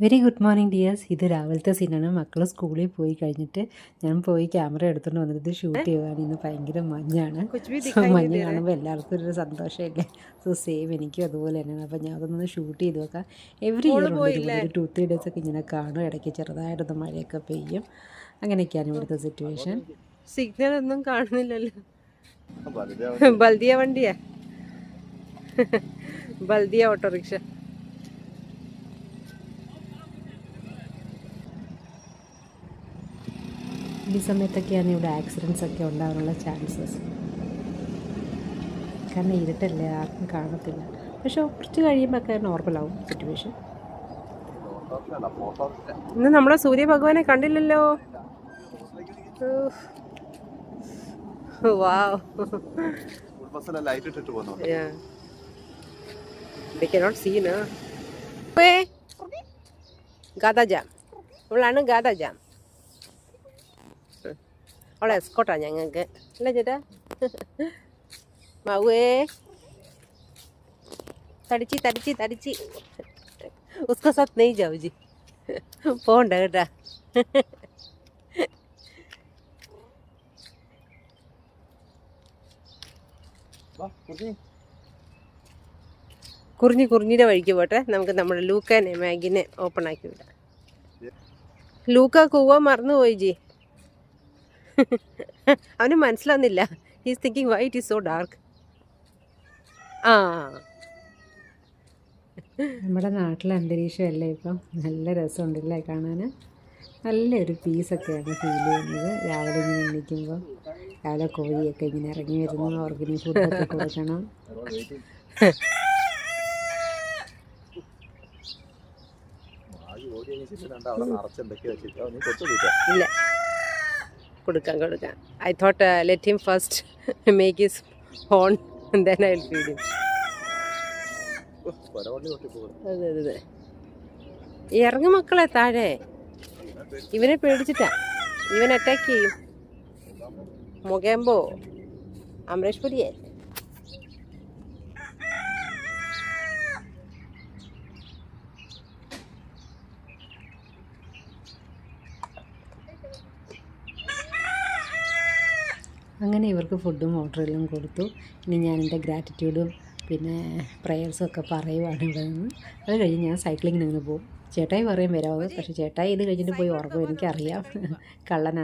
Very good morning dears. ഇത് രാവിലത്തെ സീനാണ്. മക്കൾ സ്കൂളിൽ പോയി കഴിഞ്ഞിട്ട് ഞാൻ പോയി ക്യാമറ എടുത്തുകൊണ്ട് വന്നിട്ട് ഷൂട്ട് ചെയ്യുകയാണ്. ഇന്ന് ഭയങ്കര മഞ്ഞാണ്. മഞ്ഞ് കാണുമ്പോൾ എല്ലാവർക്കും ഒരു സന്തോഷമല്ലേ. സോ സെയിം എനിക്കും അതുപോലെ തന്നെയാണ്. അപ്പോൾ ഞാൻ അതൊന്ന് ഷൂട്ട് ചെയ്ത് വെക്കാം. എവറി ഇയർ ഉണ്ട് ഇതുപോലെ ഒരു 2-3 ഡേയ്സ് ഒക്കെ ഇങ്ങനെ കാണും. ഇടയ്ക്ക് ചെറുതായിട്ടൊന്ന് മഴയൊക്കെ പെയ്യും. അങ്ങനെയൊക്കെയാണ് ഇവിടുത്തെ സിറ്റുവേഷൻ. സിഗ്നൽ ഒന്നും കാണുന്നില്ലല്ലോ. ബൽദിയ വണ്ടിയാ, ബൽദിയ ഓട്ടോറിക്ഷ. ഈ സമയത്തൊക്കെയാണ് ഇവിടെ ആക്സിഡൻസ് ഒക്കെ ഉണ്ടാകാനുള്ള ചാൻസസ്. കാരണം ഇരുട്ടല്ലേ, ആർക്കും കാണത്തില്ല. പക്ഷെ കുറച്ച് കഴിയുമ്പോൾ ഒക്കെ നോർമലാവും സിറ്റുവേഷൻ. ഇന്ന് നമ്മളെ സൂര്യഭഗവാനെ കണ്ടില്ലല്ലോ. Wow. Yeah. They cannot see, no? Hey, Gada jam. Ulana Gada jam. അവളെ എസ്കോട്ടാ ഞങ്ങൾക്ക് അല്ലേ ചേട്ടാ? മാവേ തടിച്ച് തടിച്ച് തടിച്ച് ഉസ്ക സാത്ത് നെയ് ജാവു ജി. പോണ്ട കേട്ടാ. കുറിഞ്ഞിയുടെ വഴിക്ക് പോട്ടെ. നമുക്ക് നമ്മുടെ ലൂക്കാനെ മാഗിനെ ഓപ്പൺ ആക്കി വിടാം. ലൂക്ക കൂവാൻ മറന്നുപോയി ജി. അവന് മനസ്സിലാവുന്നില്ല. He's thinking why it is so dark. ആ, നമ്മുടെ നാട്ടിലെ അന്തരീക്ഷമല്ലേ ഇപ്പം. നല്ല രസമുണ്ടല്ലേ കാണാൻ. നല്ലൊരു പീസൊക്കെയാണ് ഫീൽ ചെയ്യുന്നത്. രാവിലെ ഇങ്ങനെ എണീക്കുമ്പോൾ രാവിലെ കോഴിയൊക്കെ ഇങ്ങനെ ഇറങ്ങി വരുന്നു. അവർക്ക് ഫുഡൊക്കെ കൊടുക്കണം. ഇല്ല, കൊടുക്കാം. I thought let him first make his horn and then I'll feed him. അതെ. ഇറങ്ങു മക്കളെ താഴെ. ഇവനെ പേടിച്ചിട്ടാ. ഇവൻ അറ്റാക്ക് ചെയ്യും. മൊഗേമ്പോ അമരേഷ് പുരിയെ. അങ്ങനെ ഇവർക്ക് ഫുഡും വാട്ടറെല്ലാം കൊടുത്തു. ഇനി ഞാൻ എൻ്റെ ഗ്രാറ്റിറ്റ്യൂഡും പിന്നെ പ്രേയേഴ്സും ഒക്കെ പറയുവാണ് ഇവിടെ നിന്ന്. അത് കഴിഞ്ഞ് ഞാൻ സൈക്ലിങ്ങിന് നിന്ന് പോകും. ചേട്ടായി പറയും വരാമെന്ന്. പക്ഷേ ചേട്ടായി ഇത് കഴിഞ്ഞിട്ട് പോയി ഉറങ്ങും. എനിക്കറിയാം, കള്ളനാണ്.